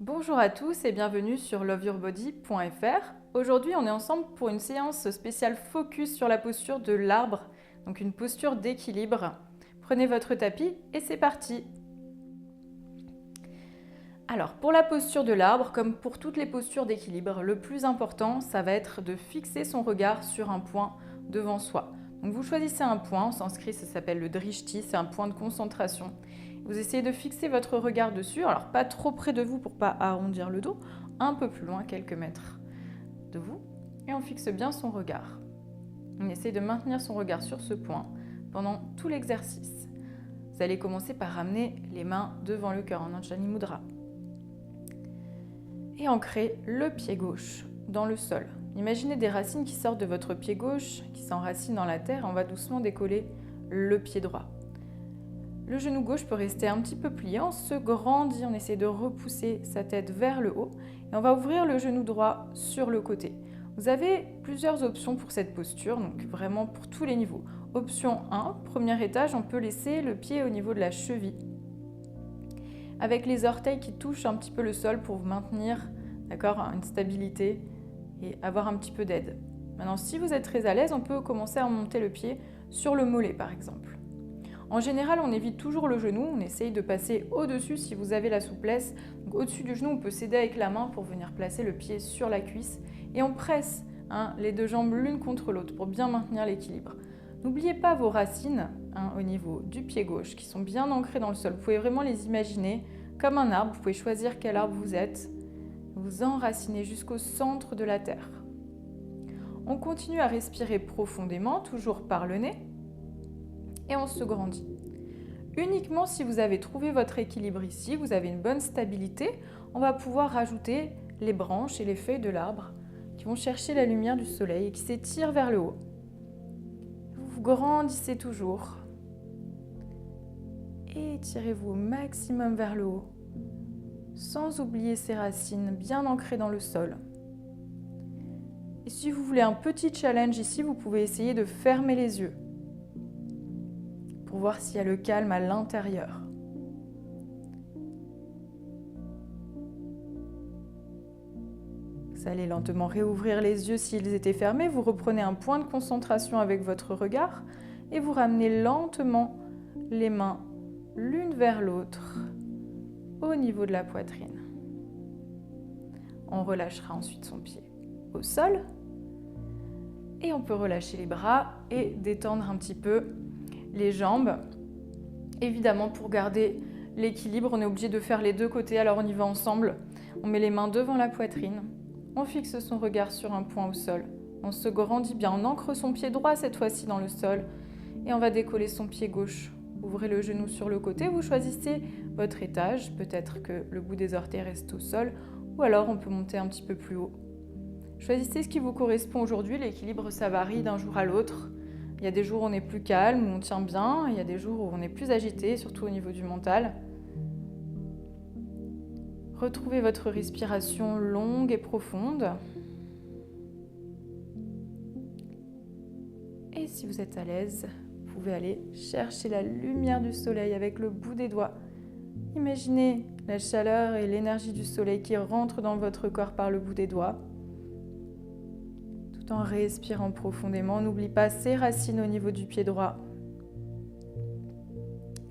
Bonjour à tous et bienvenue sur loveyourbody.fr. Aujourd'hui, on est ensemble pour une séance spéciale focus sur la posture de l'arbre, donc une posture d'équilibre. Prenez votre tapis et c'est parti. Alors, pour la posture de l'arbre, comme pour toutes les postures d'équilibre, le plus important, ça va être de fixer son regard sur un point devant soi. Donc vous choisissez un point, en sanskrit ça s'appelle le drishti, c'est un point de concentration. Vous essayez de fixer votre regard dessus, alors pas trop près de vous pour pas arrondir le dos, un peu plus loin, quelques mètres de vous, et on fixe bien son regard. On essaie de maintenir son regard sur ce point pendant tout l'exercice. Vous allez commencer par ramener les mains devant le cœur en Anjali Mudra. Et ancrer le pied gauche dans le sol. Imaginez des racines qui sortent de votre pied gauche, qui s'enracinent dans la terre. On va doucement décoller le pied droit. Le genou gauche peut rester un petit peu plié. On se grandit, on essaie de repousser sa tête vers le haut. Et on va ouvrir le genou droit sur le côté. Vous avez plusieurs options pour cette posture, donc vraiment pour tous les niveaux. Option 1, premier étage, on peut laisser le pied au niveau de la cheville, avec les orteils qui touchent un petit peu le sol pour vous maintenir, une stabilité et avoir un petit peu d'aide. Maintenant, si vous êtes très à l'aise, on peut commencer à remonter le pied sur le mollet par exemple. En général, on évite toujours le genou, on essaye de passer au-dessus si vous avez la souplesse. Donc, au-dessus du genou, on peut s'aider avec la main pour venir placer le pied sur la cuisse et on presse les deux jambes l'une contre l'autre pour bien maintenir l'équilibre. N'oubliez pas vos racines au niveau du pied gauche qui sont bien ancrées dans le sol. Vous pouvez vraiment les imaginer comme un arbre. Vous pouvez choisir quel arbre vous êtes. Vous enracinez jusqu'au centre de la terre. On continue à respirer profondément, toujours par le nez. Et on se grandit. Uniquement si vous avez trouvé votre équilibre ici, vous avez une bonne stabilité, on va pouvoir rajouter les branches et les feuilles de l'arbre qui vont chercher la lumière du soleil et qui s'étirent vers le haut. Vous grandissez toujours. Et étirez-vous au maximum vers le haut, sans oublier ces racines bien ancrées dans le sol. Et si vous voulez un petit challenge ici, vous pouvez essayer de fermer les yeux pour voir s'il y a le calme à l'intérieur. Vous allez lentement réouvrir les yeux s'ils étaient fermés. Vous reprenez un point de concentration avec votre regard et vous ramenez lentement les mains l'une vers l'autre au niveau de la poitrine. On relâchera ensuite son pied au sol et on peut relâcher les bras et détendre un petit peu les jambes. Évidemment, pour garder l'équilibre, on est obligé de faire les deux côtés, alors on y va ensemble. On met les mains devant la poitrine, on fixe son regard sur un point au sol, on se grandit bien, on ancre son pied droit cette fois-ci dans le sol et on va décoller son pied gauche. Ouvrez le genou sur le côté, vous choisissez votre étage, peut-être que le bout des orteils reste au sol ou alors on peut monter un petit peu plus haut. Choisissez ce qui vous correspond aujourd'hui, l'équilibre ça varie d'un jour à l'autre. Il y a des jours où on est plus calme, où on tient bien, il y a des jours où on est plus agité, surtout au niveau du mental. Retrouvez votre respiration longue et profonde. Et si vous êtes à l'aise, vous pouvez aller chercher la lumière du soleil avec le bout des doigts. Imaginez la chaleur et l'énergie du soleil qui rentrent dans votre corps par le bout des doigts. Tout en respirant profondément, n'oubliez pas ces racines au niveau du pied droit.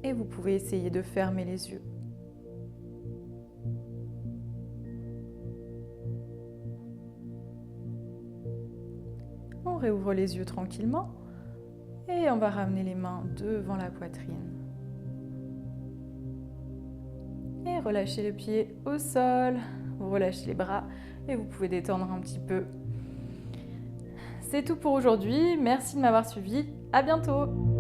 Et vous pouvez essayer de fermer les yeux. On réouvre les yeux tranquillement et on va ramener les mains devant la poitrine. Et relâchez le pied au sol, vous relâchez les bras et vous pouvez détendre un petit peu. C'est tout pour aujourd'hui, merci de m'avoir suivi, à bientôt!